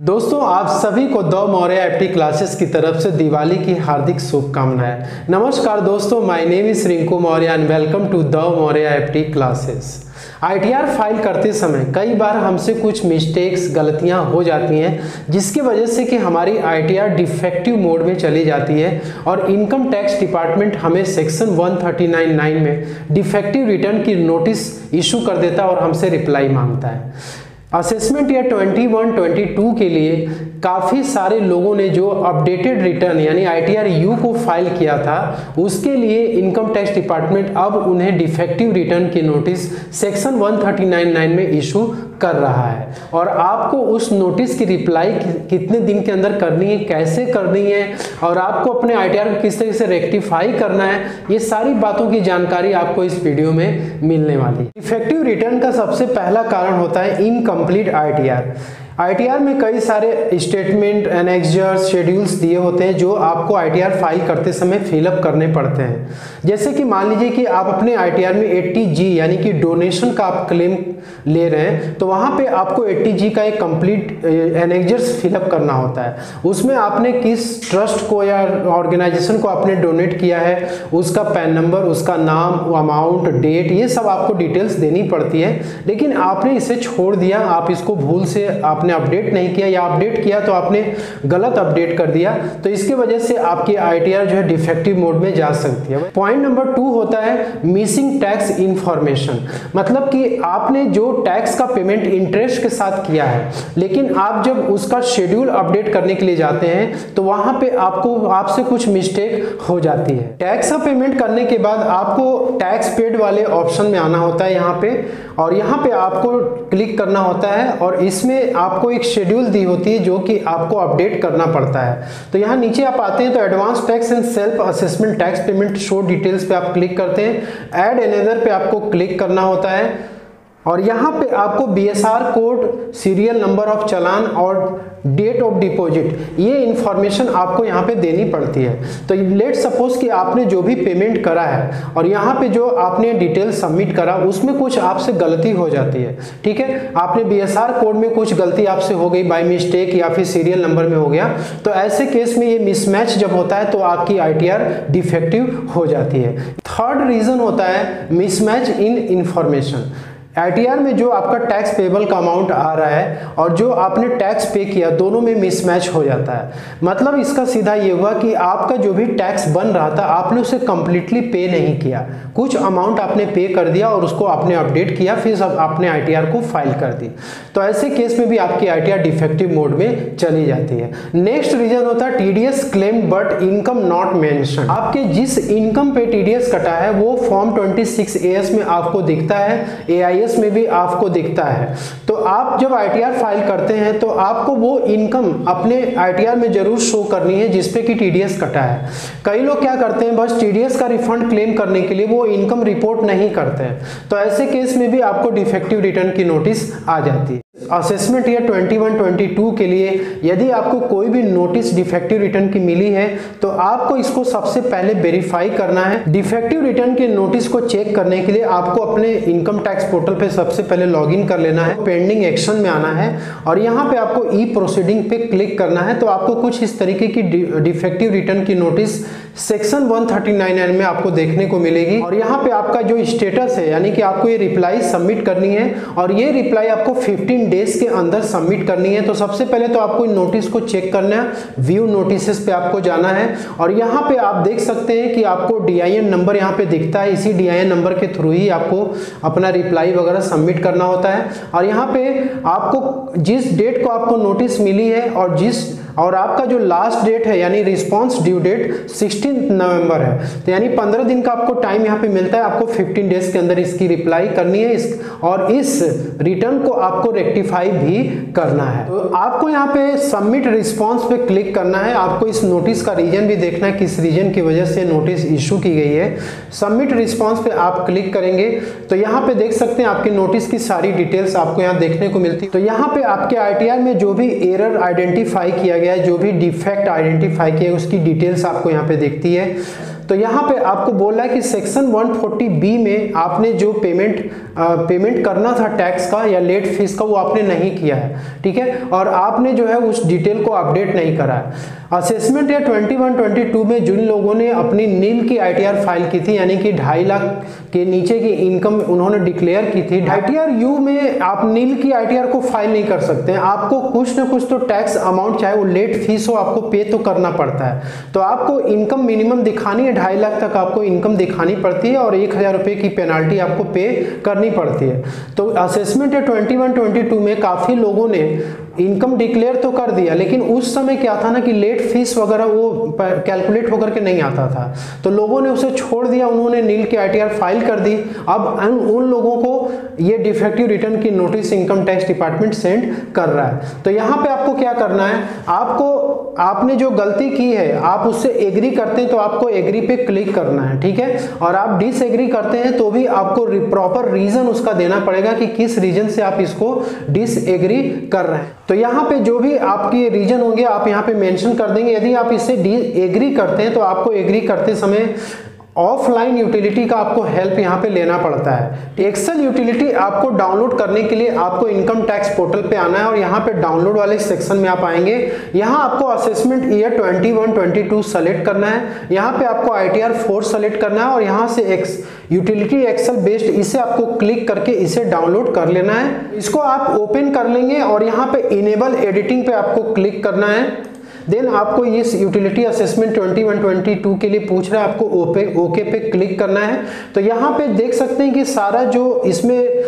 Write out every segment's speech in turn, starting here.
दोस्तों आप सभी को द मौर्य एफटी क्लासेस की तरफ से दिवाली की हार्दिक शुभकामनाएं। नमस्कार दोस्तों, my name is Rinku Maurya and welcome to the Maurya FT classes. ITR file करते समय कई बार हमसे कुछ मिस्टेक्स गलतियां हो जाती हैं, जिसकी वजह से कि हमारी आईटीआर डिफेक्टिव मोड में चली जाती है और इनकम टैक्स डिपार्टमेंट हमें सेक्शन 139(9) में डिफेक्टिव रिटर्न की नोटिस इशू कर देता है और हमसे रिप्लाई मांगता है। असेसमेंट ईयर 21-22 के लिए काफ़ी सारे लोगों ने जो अपडेटेड रिटर्न यानी आईटीआर यू को फाइल किया था, उसके लिए इनकम टैक्स डिपार्टमेंट अब उन्हें डिफेक्टिव रिटर्न की नोटिस सेक्शन 139(9) में इशू कर रहा है। और आपको उस नोटिस की रिप्लाई कितने दिन के अंदर करनी है, कैसे करनी है और आपको अपने आईटीआर को किस तरीके से रेक्टिफाई करना है, ये सारी बातों की जानकारी आपको इस वीडियो में मिलने वाली है। डिफेक्टिव रिटर्न का सबसे पहला कारण होता है इनकम्प्लीट आईटीआर। आईटीआर में कई सारे स्टेटमेंट, एनेक्सर्स, शेड्यूल्स दिए होते हैं जो आपको आईटीआर फाइल करते समय फिलअप करने पड़ते हैं। जैसे कि मान लीजिए कि आप अपने आईटीआर में 80G यानी कि डोनेशन का आप क्लेम ले रहे हैं, तो वहाँ पे आपको 80G का एक कंप्लीट एनेक्सर्स फिलअप करना होता है। उसमें आपने किस ट्रस्ट को या ऑर्गेनाइजेशन को आपने डोनेट किया है, उसका पैन नंबर, उसका नाम, अमाउंट, डेट, ये सब आपको डिटेल्स देनी पड़ती है। लेकिन आपने इसे छोड़ दिया, आप इसको भूल से आपने अपडेट नहीं किया या अपडेट किया तो आपने गलत अपडेट कर दिया, तो इसके वजह से आपकी आईटीआर जो है डिफेक्टिव मोड में जा सकती है। पॉइंट नंबर 2 होता है मिसिंग टैक्स इंफॉर्मेशन। मतलब कि आपने जो टैक्स का पेमेंट इंटरेस्ट के साथ किया है, लेकिन आप जब उसका शेड्यूल अपडेट करने के लिए जाते हैं तो वहां पे आपसे कुछ मिस्टेक हो जाती है। टैक्स का पेमेंट करने के बाद आपको टैक्स पेड वाले ऑप्शन में आना होता है यहाँ पे, और यहाँ पे आपको क्लिक करना होता है और इसमें आपको एक शेड्यूल दी होती है जो कि आपको अपडेट करना पड़ता है। तो यहाँ नीचे आप आते हैं तो advance tax and self assessment tax payment show details पे आप क्लिक करते हैं। ऐड अनदर पे आपको क्लिक करना होता है और यहाँ पे आपको BSR code, serial number of challan और डेट ऑफ डिपॉजिट, ये इंफॉर्मेशन आपको यहाँ पे देनी पड़ती है। तो लेट सपोज कि आपने जो भी पेमेंट करा है और यहाँ पे जो आपने डिटेल सबमिट करा उसमें कुछ आपसे गलती हो जाती है, ठीक है, आपने बीएसआर कोड में कुछ गलती आपसे हो गई बाय मिस्टेक या फिर सीरियल नंबर में हो गया, तो ऐसे केस में ये मिसमैच जब होता है तो आपकी आईटीआर डिफेक्टिव हो जाती है। थर्ड रीजन होता है मिसमैच इन इंफॉर्मेशन। आईटीआर में जो आपका टैक्स पेबल का अमाउंट आ रहा है और जो आपने टैक्स पे किया, दोनों में मिसमैच हो जाता है। मतलब इसका सीधा ये हुआ कि आपका जो भी टैक्स बन रहा था आपने उसे कंप्लीटली पे नहीं किया, कुछ अमाउंट आपने पे कर दिया और उसको आपने अपडेट किया, फिर आपने आईटीआर को फाइल कर दी। तो ऐसे केस में भी आपकी आईटीआर डिफेक्टिव मोड में चली जाती है। नेक्स्ट रीजन होता है TDS claim but income not mention. आपके जिस इनकम पे टीडीएस कटा है वो फॉर्म 26AS में आपको दिखता है, एआईएस में भी आपको दिखता है। तो आप जब आईटीआर फाइल करते हैं तो आपको वो इनकम अपने आईटीआर में जरूर शो करनी है जिसपे कि टीडीएस कटा है। कई लोग क्या करते हैं, बस टीडीएस का रिफंड क्लेम करने के लिए वो इनकम रिपोर्ट नहीं करते हैं, तो ऐसे केस में भी आपको डिफेक्टिव रिटर्न की नोटिस आ जाती है। असेसमेंट ईयर 21-22 के लिए यदि आपको कोई भी नोटिस डिफेक्टिव रिटर्न की मिली है तो आपको इसको सबसे पहले वेरीफाई करना है। डिफेक्टिव रिटर्न के नोटिस को चेक करने के लिए आपको अपने इनकम टैक्स पोर्टल पे सबसे पहले लॉगिन कर लेना है, पेंडिंग एक्शन में आना है और यहाँ पे आपको ई प्रोसीडिंग पे क्लिक करना है। तो आपको कुछ इस तरीके की डिफेक्टिव रिटर्न की नोटिस सेक्शन 139(9) में आपको देखने को मिलेगी और यहाँ पे आपका जो स्टेटस है यानी कि आपको ये रिप्लाई सबमिट करनी है और ये रिप्लाई आपको 15 डेज के अंदर सबमिट करनी है। तो सबसे पहले तो आपको इन नोटिस को चेक करना है, व्यू नोटिसेस पे आपको जाना है और यहाँ पे आप देख सकते हैं कि आपको DIN नंबर यहाँ पे दिखता है। इसी DIN नंबर के थ्रू ही आपको अपना रिप्लाई वगैरह सबमिट करना होता है और यहाँ पे आपको जिस डेट को आपको नोटिस मिली है और आपका जो लास्ट डेट है यानी रिस्पांस ड्यू डेट 16 नवंबर है, तो यानी 15 दिन का आपको टाइम यहाँ पे मिलता है। आपको 15 डेज के अंदर इसकी रिप्लाई करनी है और इस रिटर्न को आपको रेक्टिफाई भी करना है। तो आपको यहाँ पे सबमिट रिस्पांस पे क्लिक करना है। आपको इस नोटिस का रीजन भी देखना है, किस रीजन की वजह से नोटिस इशू की गई है। सबमिट रिस्पांस पे आप क्लिक करेंगे तो यहाँ पे देख सकते हैं आपके नोटिस की सारी डिटेल्स आपको यहाँ देखने को मिलती है। तो यहाँ पे आपके आईटीआर में जो भी एरर आइडेंटिफाई किया गया है, जो भी डिफेक्ट आइडेंटिफाई किया है, उसकी डिटेल्स आपको यहाँ पे दिखती है। तो यहाँ पे आपको बोला है कि सेक्शन 140B में आपने जो पेमेंट करना था टैक्स का या लेट फीस का वो आपने नहीं किया है, ठीक है, और आपने जो है उस डिटेल को अपडेट नहीं करा है। असेसमेंट ईयर 21-22 में जिन लोगों ने अपनी नील की ITR फाइल की थी, यानी कि 2.5 लाख के नीचे की इनकम उन्होंने डिक्लेयर की थी, ITR U में आप नील की ITR को फाइल नहीं कर सकते हैं। आपको कुछ ना कुछ तो टैक्स अमाउंट, चाहे वो लेट फीस हो, आपको पे तो करना पड़ता है। तो आपको इनकम मिनिमम दिखानी है, 2.5 लाख तक आपको इनकम दिखानी पड़ती है और 1000 रुपये की पेनाल्टी आपको पे करनी पड़ती है। तो असेसमेंट ईयर 21-22 में काफ़ी लोगों ने इनकम डिक्लेयर तो कर दिया, लेकिन उस समय क्या था ना कि लेट फीस वगैरह वो कैलकुलेट होकर के नहीं आता था, तो लोगों ने उसे छोड़ दिया, उन्होंने नील की ITR फाइल कर दी। अब उन लोगों को ये डिफेक्टिव रिटर्न की notice income tax department send कर रहा है। तो यहाँ पे आपको क्या करना है, आपने जो गलती की है आप उससे एग्री करते हैं तो आपको एग्री पे क्लिक करना है, ठीक है, और आप डिसएग्री करते हैं तो भी आपको प्रॉपर रीजन उसका देना पड़ेगा कि किस रीजन से आप इसको डिसएग्री कर रहे हैं। तो यहाँ पे जो भी आपके रीजन होंगे आप यहाँ पे मेंशन कर देंगे। यदि आप इससे एग्री करते हैं तो आपको एग्री करते समय ऑफलाइन यूटिलिटी का आपको हेल्प यहाँ पे लेना पड़ता है। एक्सेल यूटिलिटी आपको डाउनलोड करने के लिए आपको इनकम टैक्स पोर्टल पे आना है और यहाँ पे डाउनलोड वाले सेक्शन में आप आएंगे। यहाँ आपको असेसमेंट ईयर 21-22 सेलेक्ट करना है, यहाँ पे आपको ITR 4 सेलेक्ट करना है और यहाँ से यूटिलिटी एक्सेल बेस्ड इसे आपको क्लिक करके इसे डाउनलोड कर लेना है। इसको आप ओपन कर लेंगे और यहाँ पे इनेबल एडिटिंग पे आपको क्लिक करना है। देन आपको इस यूटिलिटी असेसमेंट 21-22 के लिए पूछ रहा है, आपको ओके पे क्लिक करना है। तो यहाँ पे देख सकते हैं कि सारा जो इसमें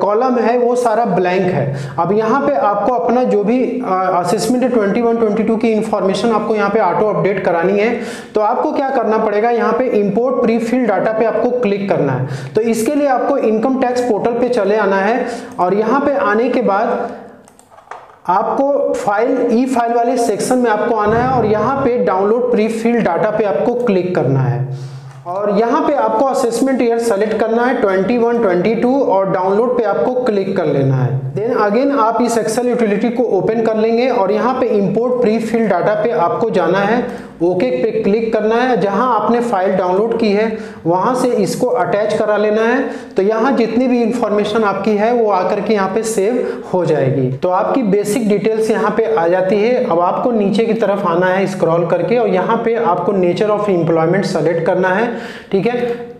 कॉलम है वो सारा ब्लैंक है। अब यहाँ पे आपको अपना जो भी असेसमेंट 21-22 की इंफॉर्मेशन आपको यहाँ पे ऑटो अपडेट करानी है। तो आपको क्या करना पड़ेगा, यहाँ पे इंपोर्ट प्री फिल डाटा पे आपको क्लिक करना है। तो इसके लिए आपको इनकम टैक्स पोर्टल पे चले आना है और यहाँ पे आने के बाद आपको ई फाइल वाले सेक्शन में आपको आना है और यहाँ पे डाउनलोड प्री फिल डाटा पे आपको क्लिक करना है और यहाँ पे आपको असेसमेंट ईयर सेलेक्ट करना है 21-22 और डाउनलोड पे आपको क्लिक कर लेना है। देन अगेन आप इस एक्सेल यूटिलिटी को ओपन कर लेंगे और यहाँ पे इंपोर्ट प्री फिल डाटा पे आपको जाना है, ओके पे क्लिक करना है। जहां आपने फाइल डाउनलोड की है वहां से इसको अटैच करा लेना है। तो यहाँ जितनी भी इंफॉर्मेशन आपकी है वो आकर के यहाँ पे सेव हो जाएगी। तो आपकी बेसिक डिटेल्स यहाँ पे आ जाती है। अब आपको नीचे की तरफ आना है स्क्रॉल करके और यहाँ पे आपको नेचर ऑफ एम्प्लॉयमेंट सेलेक्ट करना है, ठीक है।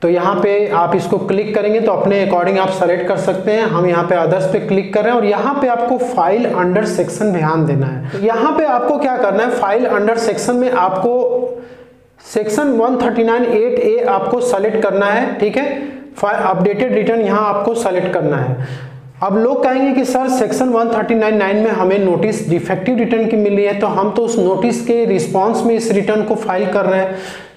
तो यहाँ पे आप इसको क्लिक करेंगे तो अपने अकॉर्डिंग आप सेलेक्ट कर सकते हैं। हम यहाँ पे अदर्स पे क्लिक कर रहे हैं और यहाँ पे आपको फाइल अंडर सेक्शन ध्यान देना है। तो यहाँ पे आपको क्या करना है, फाइल अंडर सेक्शन में आपको सेक्शन 139(8)A आपको सेलेक्ट करना है, ठीक है। अपडेटेड रिटर्न यहाँ आपको सेलेक्ट करना है। अब लोग कहेंगे कि सर सेक्शन 139(9) में हमें नोटिस डिफेक्टिव रिटर्न की मिली है, तो हम तो उस नोटिस के रिस्पांस में इस रिटर्न को फाइल कर रहे हैं।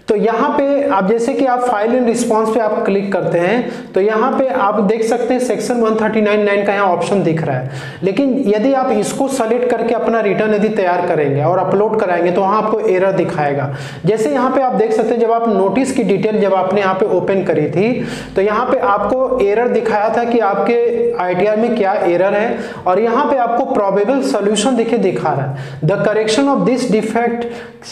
तो यहाँ पे आप जैसे कि आप फाइल इन रिस्पांस पे आप क्लिक करते हैं तो यहाँ पे आप देख सकते हैं सेक्शन 139(9) का यहाँ ऑप्शन दिख रहा है। लेकिन यदि आप इसको सेलेक्ट करके अपना रिटर्न यदि तैयार करेंगे और अपलोड कराएंगे तो वहाँ आपको एरर दिखाएगा। जैसे यहाँ पे आप देख सकते हैं जब आप नोटिस की डिटेल जब आपने यहाँ पे ओपन करी थी तो यहाँ पे आपको एरर दिखाया था कि आपके ITR में क्या एरर है और यहाँ पे आपको प्रोबेबल सोल्यूशन दिखा रहा है। The correction of this defect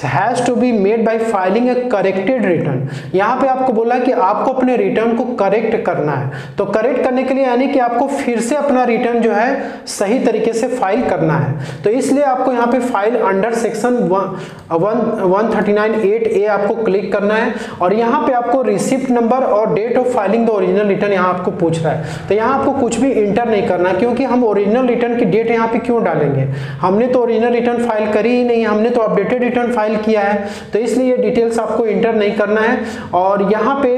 has to be made by filing a corrected return. यहाँ पे आपको बोला कि आपको अपने रिटर्न को करेक्ट करना है। तो करेक्ट करने के लिए यानी कि आपको फिर से अपना रिटर्न जो है सही तरीके से फाइल करना है। तो इसलिए आपको यहाँ पे फाइल अंडर सेक्शन 139(8)A आपको क्लिक करना है और यहाँ पे आपको रिसिप्ट नंबर और date of filing the original return यहाँ आपको पूछ रहा है। तो यहाँ आपको कुछ भी इंटर नहीं करना क्योंकि हम ओरिजिनल रिटर्न की डेट यहाँ पे क्यों डालेंगे, हमने तो ओरिजिनल रिटर्न फाइल करी ही नहीं, हमने तो अपडेटेड रिटर्न फाइल किया है। तो इसलिए ये डिटेल्स आपको इंटर नहीं करना है। और यहाँ पे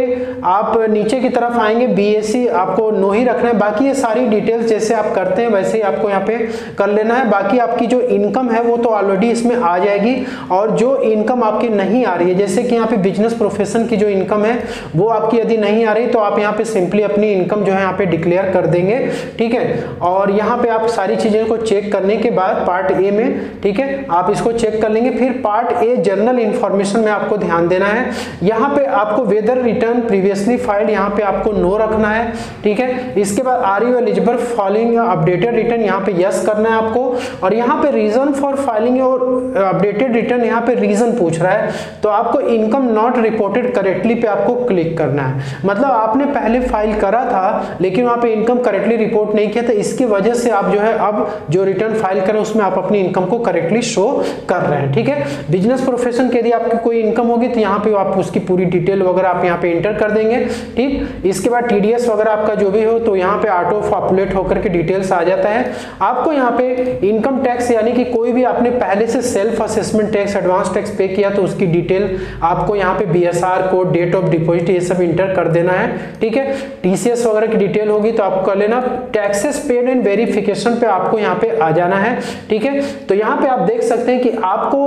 आप नीचे की तरफ आएंगे BAC आपको नो ही रखना है। बाकी ये सारी डिटेल्स जैसे आप करते हैं वैसे ही आपको यहाँ पे कर लेना है। बाकी आपकी जो इनकम है वो तो ऑलरेडी इसमें आ जाएगी और जो इनकम आपकी नहीं आ रही है जैसे कि यहाँ पे बिजनेस प्रोफेशन की जो इनकम है वो आपकी यदि नहीं आ रही तो आप यहाँ पे सिंपली अपनी इनकम जो है यहाँ पे डिक्लेयर कर देंगे, ठीक है। और यहाँ पे आप सारी चीजें को चेक करने के बाद पार्ट A में, ठीक है, आप इसको चेक कर लेंगे। फिर पार्ट A जनरल इंफॉर्मेशन में आपको ध्यान देना देना है। यहाँ पे आपको वेदर रिटर्न प्रीवियसली फाइल्ड यहाँ पे आपको नो रखना है, ठीक है। इसके बाद are you eligible following updated return यहाँ पे यस करना है आपको। और यहाँ पे रीजन फॉर फाइलिंग और अपडेटेड रिटर्न यहाँ पे रीजन पूछ रहा है, तो आपको इनकम नॉट रिपोर्टेड करेक्टली पे आपको क्लिक करना है। मतलब आपने पहले फाइल करा था लेकिन वहाँ पे इनकम करेक्टली रिपोर्ट नहीं किया, तो इसकी वजह से आप जो है अब जो रिटर्न फाइल करें उसमें आप अपनी इनकम को करेक्टली शो कर रहे हैं, ठीक है। बिजनेस प्रोफेशन के यदि आपकी कोई इनकम होगी तो यहाँ पे आप उसकी पूरी डिटेल वगैरह आप यहाँ पे इंटर कर देंगे, ठीक। इसके बाद टीडीएस वगैरह आपका जो भी हो तो यहाँ पे ऑटो पॉपुलेट होकर के डिटेल्स आ जाता है। आपको यहाँ पे इनकम टैक्स यानी कि कोई भी आपने पहले से self assessment tax, advance tax pay किया तो उसकी डिटेल आपको यहाँ पे BSR code, date of deposit ये सब इंटर कर देना है, ठीक है। टीसीएस वगैरह की डिटेल होगी तो आपको कर लेना। टैक्सेस पेड एंड वेरिफिकेशन पे आपको यहाँ पे आ जाना है, ठीक है। तो यहाँ पे आप देख सकते हैं कि आपको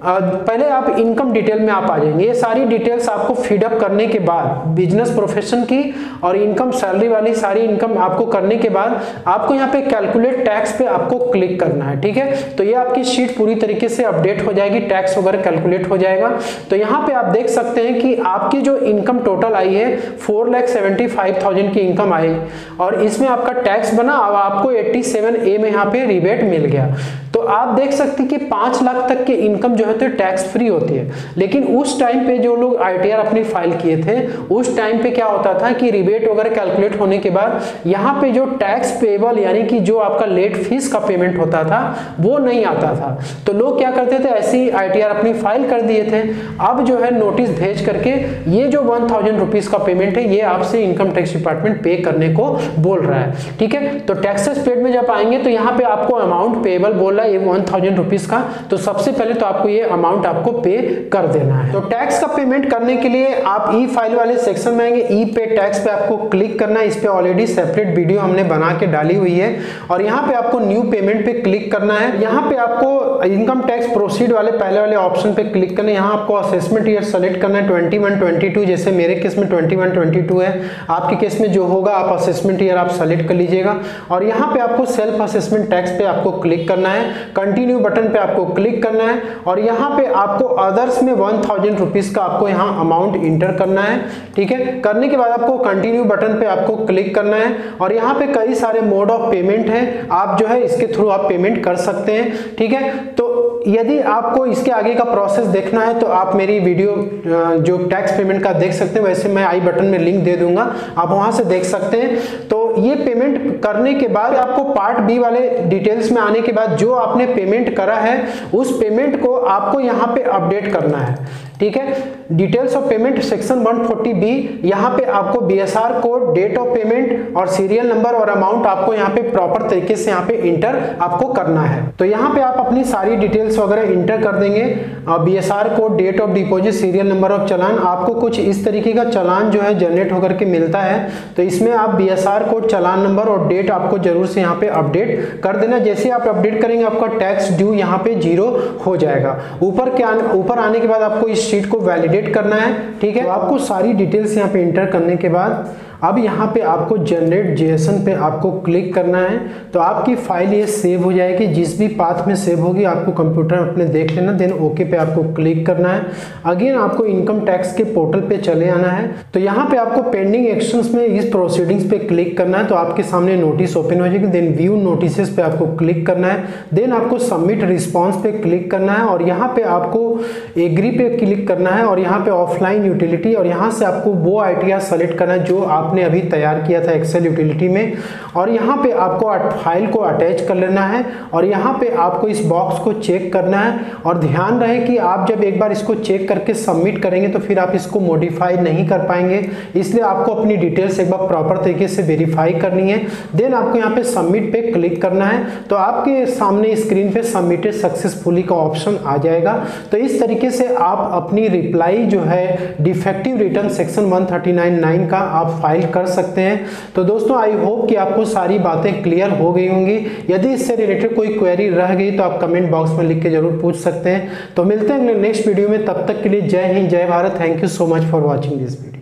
पहले आप इनकम डिटेल में आप आ जाएंगे। ये सारी डिटेल्स आपको फीडअप करने के बाद बिजनेस प्रोफेशन की और इनकम सैलरी वाली सारी इनकम आपको करने के बाद आपको यहाँ पे कैलकुलेट टैक्स पे आपको क्लिक करना है, ठीक है। तो ये आपकी शीट पूरी तरीके से अपडेट हो जाएगी, टैक्स वगैरह कैलकुलेट हो जाएगा। तो यहाँ पे आप देख सकते हैं कि आपकी जो इनकम टोटल आई है 4,75,000 की इनकम आई और इसमें आपका टैक्स बना। अब आपको 87A में यहाँ पे रिबेट मिल गया। तो आप देख सकते हैं कि 5 लाख तक की इनकम जो है तो टैक्स फ्री होती है। लेकिन उस टाइम पे जो लोग आईटीआर अपनी फाइल किए थे उस टाइम पे क्या होता था कि रिबेट वगैरह कैलकुलेट होने के बाद यहाँ पे जो टैक्स पेबल यानी कि जो आपका लेट फीस का पेमेंट होता था वो नहीं आता था। तो लोग क्या करते थे, ऐसे ही आईटीआर अपनी फाइल कर दिए थे। अब जो है नोटिस भेज करके ये जो 1000 रुपीज का पेमेंट है ये आपसे इनकम टैक्स डिपार्टमेंट पे करने को बोल रहा है, ठीक है। तो टैक्सेस पेड में जब आएंगे तो यहाँ पे आपको अमाउंट पेबल बोल रहा है 1000 रुपीज का। तो सबसे पहले तो आपको ये अमाउंट आपको पे कर देना है। तो टैक्स का पेमेंट करने के लिए आप ई फाइल वाले सेक्शन में आएंगे, ई पे टैक्स पे आपको क्लिक करना है। इस पे ऑलरेडी सेपरेट वीडियो हमने बना के डाली हुई है और यहाँ पे आपको न्यू पेमेंट पे क्लिक करना है। यहाँ पे आपको इनकम टैक्स प्रोसीड वाले पहले वाले ऑप्शन पे क्लिक करना है। यहाँ आपको असेसमेंट ईयर सेलेक्ट करना है 21-22, जैसे मेरे केस में 21-22 है, आपके केस में जो होगा आप असेसमेंट ईयर आप सेलेक्ट कर लीजिएगा। और यहाँ पे आपको सेल्फ असेसमेंट टैक्स पे आपको क्लिक करना है, कंटिन्यू बटन पे आपको क्लिक करना है और यहाँ पे आपको अदर्स में 1000 रुपीज का आपको यहाँ अमाउंट इंटर करना है, ठीक है। करने के बाद आपको कंटिन्यू बटन पे आपको क्लिक करना है और यहाँ पे कई सारे मोड ऑफ पेमेंट है, आप जो है इसके थ्रू आप पेमेंट कर सकते हैं, ठीक है। तो यदि आपको इसके आगे का प्रोसेस देखना है तो आप मेरी वीडियो जो टैक्स पेमेंट का देख सकते हैं, वैसे मैं आई बटन में लिंक दे दूंगा, आप वहां से देख सकते हैं। तो ये पेमेंट करने के बाद आपको पार्ट बी वाले डिटेल्स में आने के बाद जो आपने पेमेंट करा है उस पेमेंट को आपको यहाँ पे अपडेट करना है, ठीक है। Details of payment section 140B, यहाँ पे आपको BSR code, date of payment और सीरियल नंबर और अमाउंट आपको यहाँ पे प्रॉपर तरीके से यहाँ पे इंटर आपको करना है। तो यहाँ पे आप अपनी सारी डिटेल्स वगैरह इंटर कर देंगे, BSR code, date of deposit, serial number of challan. आपको कुछ इस तरीके का चालान जो है जनरेट होकर के मिलता है, तो इसमें आप बीएसआर कोड, चालान नंबर और डेट आपको जरूर से यहाँ पे अपडेट कर देना। जैसे आप अपडेट करेंगे आपका टैक्स ड्यू यहाँ पे 0 हो जाएगा। ऊपर आने के बाद आपको इस शीट को वैलिडेट करना है, ठीक है। तो आपको सारी डिटेल्स यहाँ पे इंटर करने के बाद अब यहाँ पे आपको जनरेट जेएसएन पे आपको क्लिक करना है। तो आपकी फाइल ये सेव हो जाएगी, जिस भी पाथ में सेव होगी आपको कंप्यूटर में अपने देख लेना, देन ओके पे आपको क्लिक करना है। अगेन आपको इनकम टैक्स के पोर्टल पे चले आना है। तो यहाँ पे आपको पेंडिंग एक्शंस में इस प्रोसीडिंग्स पे क्लिक करना है। तो आपके सामने नोटिस ओपन हो जाएगी, देन व्यू नोटिसेस पे आपको क्लिक करना है, देन आपको सबमिट रिस्पॉन्स पे क्लिक करना है और यहाँ पे आपको एग्री पे क्लिक करना है और यहाँ पे ऑफलाइन यूटिलिटी और यहाँ से आपको वो आईटीआर सेलेक्ट करना है जो आपने अभी तैयार किया था एक्सेल यूटिलिटी में और यहाँ पे आपको फाइल को अटैच कर लेना है और यहाँ पे आपको इस बॉक्स को चेक करना है। और ध्यान रहे कि आप जब एक बार इसको चेक करके सबमिट करेंगे तो फिर आप इसको मॉडिफाई नहीं कर पाएंगे, इसलिए आपको अपनी डिटेल्स एक बार प्रॉपर तरीके से वेरीफाई करनी है। देन आपको यहाँ पे सबमिट पे क्लिक करना है। तो आपके सामने स्क्रीन पे सबमिटेड सक्सेसफुली का ऑप्शन आ जाएगा। तो इस तरीके से आप अपनी रिप्लाई जो है डिफेक्टिव रिटर्न सेक्शन 139(9) का आप फाइल कर सकते हैं। तो दोस्तों आई होप कि आपको सारी बातें क्लियर हो गई होंगी। यदि इससे रिलेटेड कोई क्वेरी रह गई तो आप कमेंट बॉक्स में लिख के जरूर पूछ सकते हैं। तो मिलते हैं नेक्स्ट वीडियो में, तब तक के लिए जय हिंद, जय Bharat. Thank you so much for watching this video.